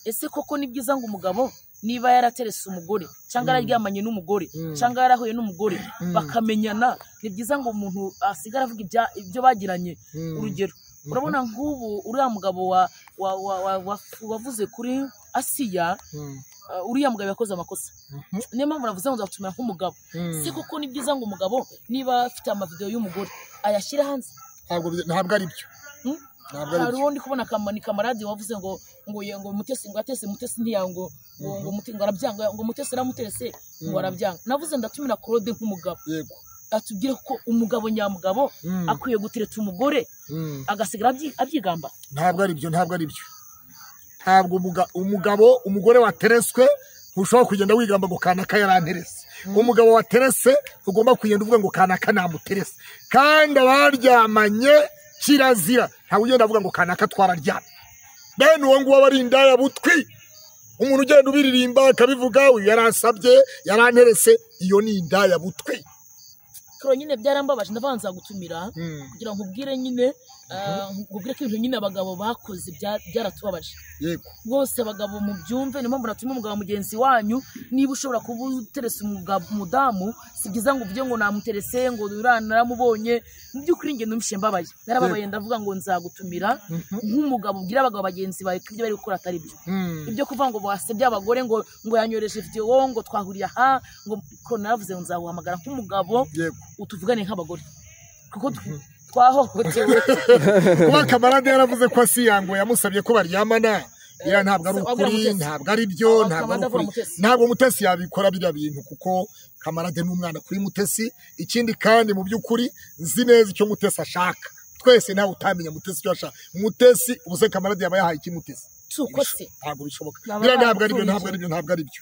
ese koko ni byiza ngo umugabo niba yaraterese umugore cyangwa yararyamanye n'umugore cyangwa yarahuye n'umugore bakamenyana, ni byiza ngo umuntu asigara avuga ibyo bagiranye. Urugero, urabona nk'ubu uriya mugabo wavuze kuri Asiya, uriya mugabo yakoze amakosa. Niyo mpamvu navuze ngo nzatumira nk'umugabo. Se koko ni byiza ngo umugabo niba afite amavideo y'umugore ayashyira hanze? Ntabwo ari byo. Hari undi kubona kamaradi wavuze ngo Mutesi ngo atese Mutesi ntiyango ngo arabyanga, ngo Mutesi aramutese ngo arabyanga. Navuze ndatumira Claude nk'umugabo. Yego. Atubwire ko umugabo nyamugabo akwiye gutereta umugore agasigara abyigamba. Ntabwo ari byo. Ntabwo umugore watereswe ushobora kugenda wigamba ngo kanaka yaranterese. Umugabo waterese ugomba kugenda uvuga ngo kanaka namuterese. Kandi abaryamanye kirazira ntawe ugenda avuga ngo kanaka twararyamye. Bene uwo nguwo bari indaya butwi. Umuntu ugenda ubiririmba akabivuga yarasabye yaranterese, iyo ni indaya butwi. Kro nyine byarambabaje ndavanza gutumira kugira ngo ubwire nyine ubwire ko ibintu nyine abagabo bakoze byaratubabaje. Yego. Bose abagabo mu byumve, niyo mpamvu natuma umugabo mugenzi wanyu niba ushobora kuba uterese umudamu, si byiza ngo uvuge ngo namuterese ngo naramubonye. Mu by'ukuri ngende umishe mbabaye, narababaye ndavuga ngo nzagutumira nk'umugabo ubwira abagabo bagenzi bawe ko ibyo bari gukora atari byo. Ibyo kuvuga ngo basebye abagore ngo yanyoreshe video ngo twahuriye aha ngo ko naravuze ngo nzaguhamagara nk'umugabo utuvugane nk'abagore kuko twahohotewe. Kuba kamarade yaravuze ko Asiya ngo yamusabye ko baryamana, ntabwo ari ukuri, ntabwo ari byo, ntabwo Mutesi yabikora biriya bintu kuko kamarade n'umwana kuri Mutesi. Ikindi kandi mu by'ukuri nzi neza icyo Mutesi ashaka. Twese ntawe utamenya Mutesi icyo ashaka. Mutesi ubuze kamarade yaba yahaye iki Mutesi? Tuko se ntabwo bishoboka. Biriya ntabwo ari byo.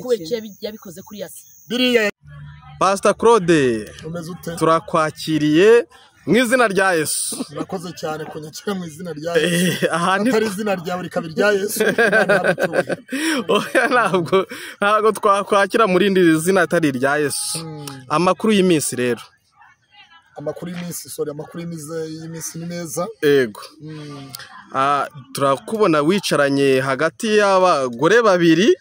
Kubera yabikoze kuri Yasi biriya. Pastor Claude, turakwakiriye mu izina rya Yesu. Murakoze cyane kunyakira mu izina rya Yesu. Atari izina ryawe rikaba irya Yesu. Ntabwo twakwakira muri indi zina atari irya Yesu. Amakuru y'iminsi rero. Amakuru y'iminsi ni meza. Yego. Turakubona wicaranye hagati y'abagore babiri,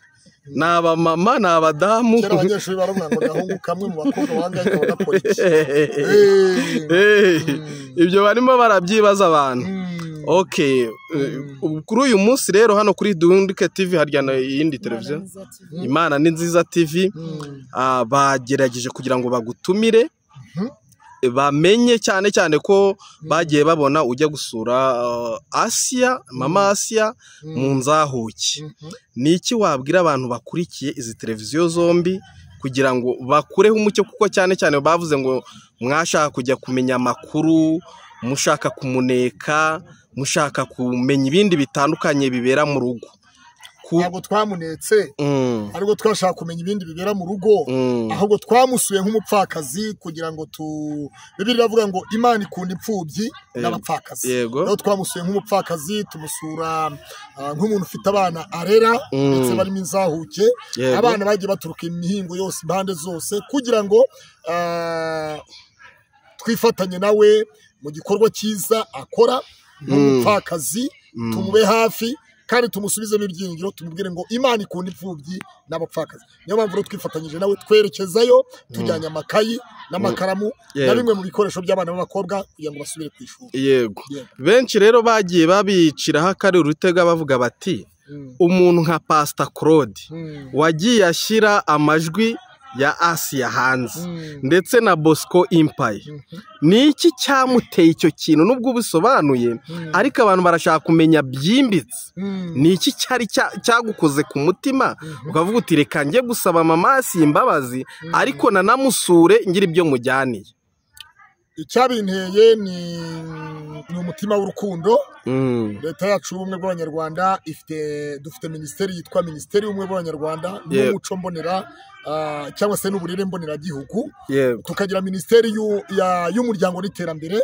naba mama naba damu. Kera abanyeshuri baravuga ngo gahungu kamwe mu bakobwa wangaye bagakora iki. Ibyo barimo barabyibaza abantu. Okay, kuri uyu munsi rero hano kuri Duhunduke TV haryana yindi televiziyo Imana ni nziza TV, bagerageje kugira ngo bagutumire bamenye cyane ko bagiye babona ujya gusura Asiya, mama Asiya mu Nzahuke. Niki wabwira abantu bakurikiye izi televiziyo zombi kugira ngo bakureho umucyo, kuko cyane bavuze ngo mwashaka kujya kumenya amakuru, mushaka kumuneka, mushaka kumenya ibindi bitandukanye bibera mu rugo. Ntabwo twamunetse ariko twashaka kumenya ibindi bibera mu rugo, ahubwo twamusuye nk'umupfakazi kugira ngo Bibiliya iravuga ngo Imana ikunda impfubyi n'abapfakazi. Rero twamusuye nk'umupfakazi, tumusura nk'umuntu ufite abana arera ndetse barimo inzahuke. Abana bagiye baturuka imihingo yose, impande zose, kugira ngo twifatanye nawe mu gikorwa cyiza akora nk'umupfakazi, tumube hafi kandi tumusubizemo ibyiringiro, tumubwire ngo Imana ikunda impfubyi n'abapfakazi. Niyo mpamvu rero twifatanyije nawe twerekezayo, tujyanye amakayi n'amakaramu na bimwe mu bikoresho by'abana b'abakobwa kugira ngo basubire ku ishuri. Yego. Benshi rero bagiye babiciraho akari urutega bavuga bati umuntu nka Pastor Claude wagiye ashyira amajwi ya Asiya hanze ndetse na Bosco Empire, ni iki cyamuteye icyo kintu? Nubwo ubisobanuye ariko abantu barashaka kumenya byimbitse, ni iki cyari cyagukoze ku mutima ukavuga uti reka njye gusaba mama Asiya imbabazi ariko nanamusure ngira ibyo mujyaniye? Icyabinteye ni umutima w'urukundo. Leta yacu y'ubumwe bw'Abanyarwanda dufite minisiteri yitwa Minisiteri y'Ubumwe bw'Abanyarwanda n'umuco mbonera cyangwa se n'uburere mboneragihugu, tukagira minisiteri y'umuryango n'iterambere.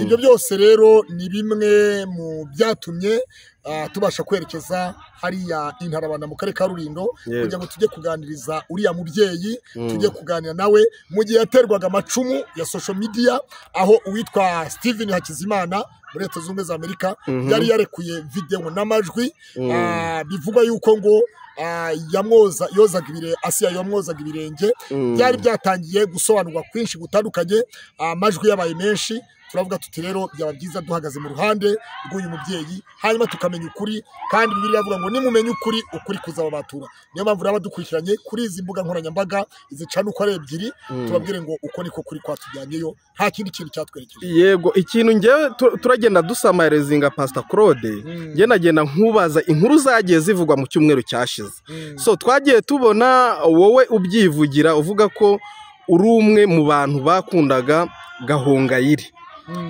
Ibyo byose rero ni bimwe mu byatumye tubasha kwerekeza hariya Intarabana mu karere ka Rulindo kugira ngo tujye kuganiriza uriya mubyeyi tujye kuganira nawe mu gihe yaterwaga amacumu ya social media aho uwitwa Steven Hakizimana muri Leta Zunze za Amerika yari yarekuye video n'amajwi bivuga yuko ngo yamwozaga ibirenge byari byatangiye gusobanurwa kwinshi gutandukanye amajwi yabaye menshi turavuga tuti rero byaba byiza duhagaze mu ruhande rw'uyu mubyeyi hanyuma tukamenya ukuri kandi Bibiliya yavuga ngo nimumenye ukuri kuzababatura niyo mpamvu raba dukurikiranye kuri izi mbuga nkoranyambaga izicana uko ari ebyiri tubabwire ngo uko niko kuri kwatujyanyeyo nta kindi kintu cyatwerekeje yego ikintu ngewe turagenda dusamarezinga Pastor Claude nagenda nkubaza inkuru zagiye zivugwa mu cyumweru cyashize so twagiye tubona wowe ubyivugira uvuga ko uri umwe mu bantu bakundaga Gahongayire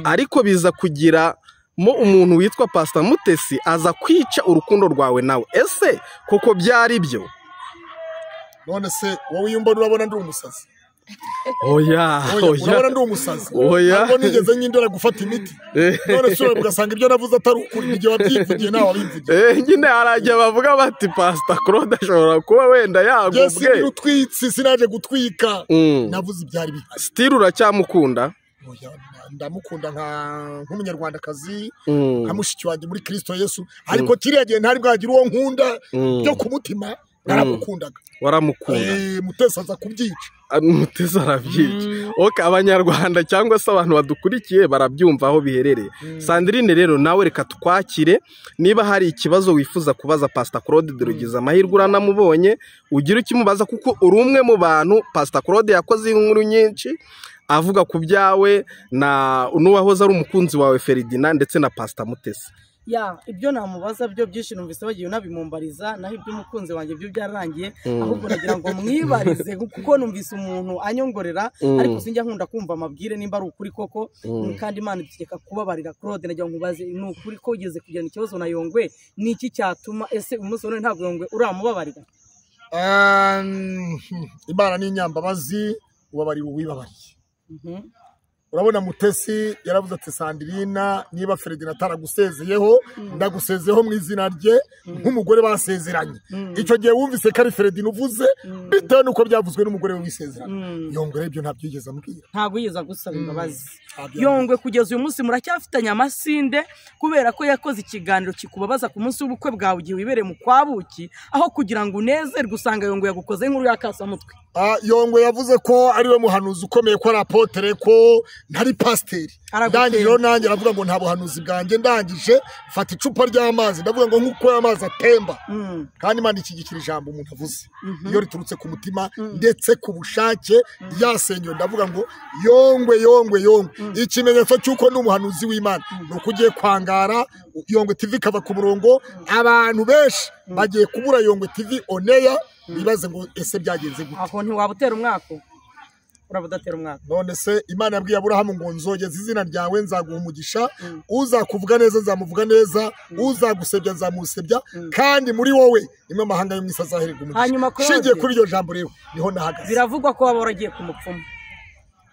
ariko biza kugira mo umuntu witwa Pastor Mutesi aza kwica urukundo rwawe nawe ese koko byari byo none se wowe yumva urabona ndi umusazi oya urabona ndi umusazi oya ntabwo nigeze nyindera gufata imiti none se ugasanga ibyo navuze atari ukuri igihe wabyivugiye nawe wabimvugiye nyine haragiye bavuga bati Pastor Claude ashobora kuba wenda yagubwe utwitsi sinaje gutwika navuze ibyari bihari still uracyamukunda ndamukunda nk'umunyarwandakazi nka mushiki wanjye muri Kristo Yesu ariko kiriya gihe ntari bwagira uwo nkunda byo ku mutima naramukundaga waramukunda Mutesi aza kubyica Mutesi arabyica abanyarwanda cyangwa se abantu badukurikiye barabyumva aho biherereye Sandrine rero nawe reka twakire niba hari ikibazo wifuza kubaza Pastor Claude Derugize amahirwe uranamubonye ugira ukimubaza kuko uri umwe mu bantu Pastor Claude yakoze inkuru nyinshi avuga ku byawe n'uwahoze ari umukunzi wawe Ferdinand ndetse na Pastor Mutesi ibyo namubaza byo byinshi numvise bagiye unabimumbariza naho iby'umukunzi wanjye byo byararangiye ahubwo nagira ngo mwibarize kuko numvise umuntu anyongorera ariko sinjya nkunda kumva amabwire nimba ari ukuri koko kandi Imana itegeka kubabarira Claude nagira ngo nkubaze ni ukuri ko ugeze kugirana ikibazo na Yongwe niki cyatuma ese umunsi none ntabwo Yongwe uramubabarira Imana ni inyambabazi ubabarira uwibabariye urabona Mutesi yaravuze ati Sandrina niba Ferdinand ataragusezeyeho ndagusezeho mu izina rye nk'umugore basezeranye icyo gihe wumvise ko ari Ferdinand uvuze bitewe nuko byavuzwe n'umugore we wisezeranye Yongwe ibyo ntabyo yigeze ambwira ntabwo yigeze gusaba imbabazi Yongwe kugeza uyu munsi muracyafitanye amasinde kubera ko yakoze ikiganiro kikubabaza ku munsi w'ubukwe bwawe ugiye wibereye mu kwabuki aho kugira ngo unezerwe usanga Yongwe yagukoze inkuru y'akasamutwe Yongwe yavuze ko ari we muhanuzi ukomeye ko ari apotere ko ntari pasiteri ndangije rero nanjye aravuga ngo nta buhanuzi bwanjye ndangije fata icupa ry'amazi ndavuga ngo nk'uko amazi atemba kandi Imana ikigikira ijambo umuntu avuze iyo riturutse ku mutima ndetse ku bushake ryasenyewe ndavuga ngo Yongwe ikimenyetso cy'uko ni umuhanuzi w'Imana ni uko ugiye kwangara Yongwe TV ikava ku murongo abantu benshi bagiye kubura Yongwe TV oneya bibaze ngo ese byagenze gute aho ntiwaba utera umwaka urabudatera umwaka none se Imana yabwiye Aburahamu ngo nzogeza izina ryawe nzaguha umugisha uzakuvuga neza nzamuvuga neza uzagusebya nzamusebya kandi muri wowe imwe amahanga yo mu isi azahererwa umugisha shingiye kuri iryo jambo rero niho nahagaze biravugwa ko waba waragiye ku mupfumu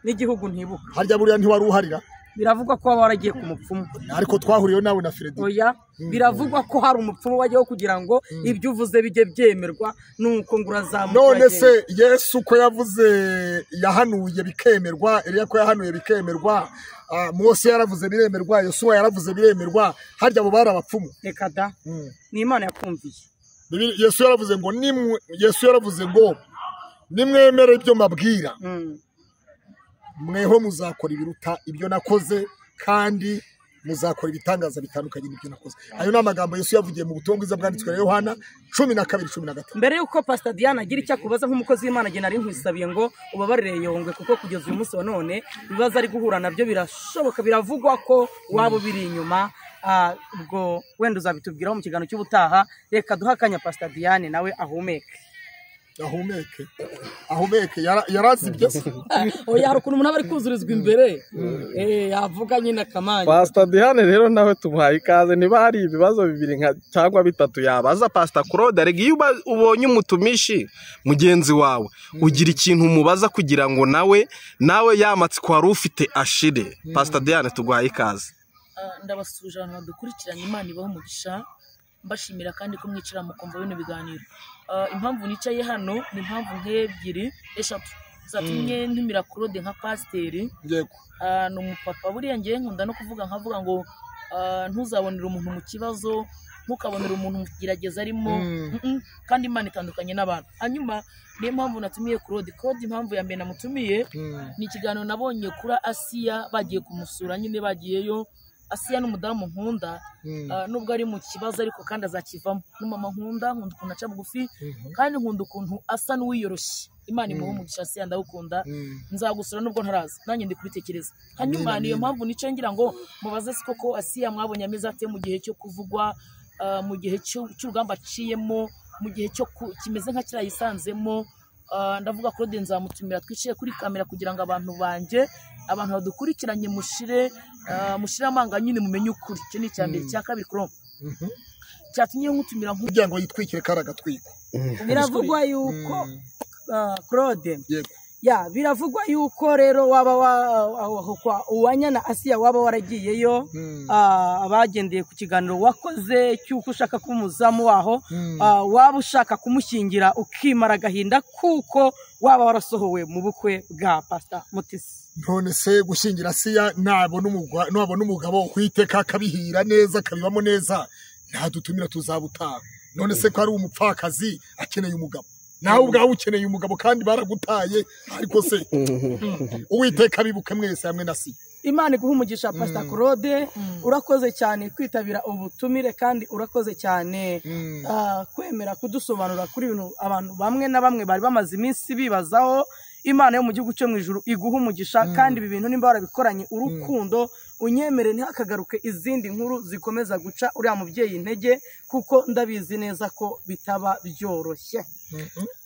n'igihugu ntibuka harya buriya ntiwari uharira biravugwa ko waba waragiye ku mupfumu ariko twahuriyeho nawe na Ferdinand oya biravugwa ko hari umupfumu wajyaho kugira ngo ibyo uvuze bijye byemerwa nuko ngo urazamuka none se Yesu ko yavuze yahanuye bikemerwa Eliya ko yahanuye bikemerwa Mose yaravuze biremerwa Yosuwa yaravuze biremerwa harya abo bari abapfumu reka da ni Imana yakumviye Yesu yaravuze ngo nimwemere ibyo mabwira mweho muzakora ibiruta ibyo nakoze kandi muzakora ibitangaza bitandukanye n'ibyo nakoze ayo ni amagambo Yesu yavugiye mu butumwa bwiza bwanditswe na Yohana 12:13 mbere yuko Pastor Diana agira icyo akubaza nk'umukozi w'Imana nge nari nkwisabiye ngo ubabarire Yongwe kuko kugeza uyu munsi wa none ibibazo ari guhura nabyo birashoboka biravugwa ko wabo biri inyuma ubwo wenda uzabitubwiraho mu kiganiro cy'ubutaha reka duhakanya Pastor Diane nawe ahumeke yarazibye oya hari ukuntu umuntu aba ari kuzurizwa imbere yavuga nyine akamanya Pastor Diane rero nawe tumuhaye ikaze niba hari ibibazo bibiri cyangwa bitatu yabaza Pastor Claude arega iyo ubonye umutumishi mugenzi wawe ugira ikintu umubaza kugira ngo nawe yamatsiko wari ufite ashire Pastor Diane tuguhaye ikaze ndabasuje abantu badukurikiranye Imana ibaho umugisha mbashimira kandi ko mwicara mukumva bino biganiro. Impamvu nicaye hano ni impamvu nk'ebyiri eshatu zatumye ntumira Claude nka pasiteri. yego Ni umupapa buriya ngiye nkunda no nkavuga ngo ntuzabonere umuntu mu kibazo, ntukabonere umuntu mu kigerageza arimo, kandi Imana itandukanye n'abantu. Hanyuma niyo mpamvu natumiye Claude. Impamvu ya mbere namutumiye ni ikiganiro nabonye kuri Asiya bagiye kumusura, nyine bagiyeyo. Asiya n'umudamu nkunda, nubwo ari mu kibazo ariko kandi azakivamo. N'umama nkunda ukuntu aca bugufi, kandi nkunda ukuntu asa n'uwiyoroshye. Imana imuha umugisha. Asiya ndagukunda, nzagusura nubwo ntaraza, nanjye ndi kubitekereza. Hanyuma niyo mpamvu nicaye ngira ngo mubaze si koko Asiya mwabonye ameze ate mu gihe cyo kuvugwa, mu gihe cy'urugamba aciyemo, mu gihe kimeze nka kiriya yisanzemo. Ndavuga Claude nzamutumira twicaye kuri kamera kugira ngo abantu badukurikiranye mushire amanga nyine mumenye ukuri. Icyo ni icya mbere. Cya kabiri Claude cyatumye nkutumira kugira ngo yitwikire karagatwiko. Biravugwa yuko Claude yego biravugwa yuko rero waba uwanyana Asiya waba waragiyeyo, abagendeye ku kiganiro wakoze cyuko ushaka kumuzamu waho, waba ushaka kumushyingira ukimara agahinda kuko waba warasohowe mu bukwe bwa Pastor Mutesi. none se gushyingira Asiya nabona umugabo kwiteka akabihira neza akabibamo neza, ntadutumira tuzabutaha. none se ko ari umupfakazi akeneye umugabo, nawe ubwawe ukeneye umugabo kandi baragutaye, ariko se Uwiteka bibuke mwese hamwe na Asiya. Imana iguha umugisha Pastor Claude, urakoze cyane kwitabira ubutumire, kandi urakoze cyane kwemera kudusobanura kuri ibintu abantu bamwe na bamwe bari bamaze iminsi bibazaho. Imana yo mu gihugu cyo mu ijuru iguha umugisha, kandi ibi bintu nimba warabikoranye urukundo, unyemere ntihakagaruke izindi nkuru zikomeza guca uriya mubyeyi intege, kuko ndabizi neza ko bitaba byoroshye.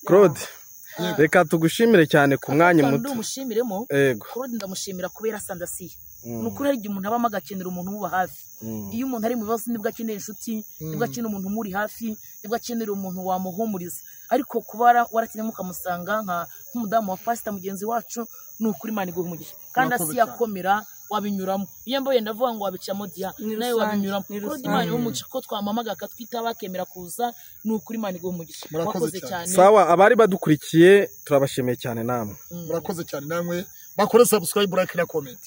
Claude, reka tugushimire cyane ku mwanya muto. Ndumushyimiremo Claude, ndamushimira kubera asanze Asiya. Ni ukuri hari igihe umuntu abamo agakenera umuntu umuba hafi. Iyo umuntu ari mu bibazo nibwo akeneye inshuti, nibwo akenera umuntu umuri hafi, nibwo akenera umuntu wamuhumuriza. Ariko kuba warakeneye mukamusanga nk'umudamu wa pastor mugenzi wacu, ni ukuri Imana iguha umugisha. Kandi Asiya akomera wabinyuramo. Iyo mboye ndavuga ngo wabicamo dia, nawe wabinyuramo. Claude, Imana iguha umugisha ko twamamaga akatwita bakemera kuza, ni ukuri Imana iguha umugisha. Wakoze cyane. Sawa, abari badukurikiye turabashimiye cyane namwe. Murakoze cyane namwe, bakore subscribe, like na comment.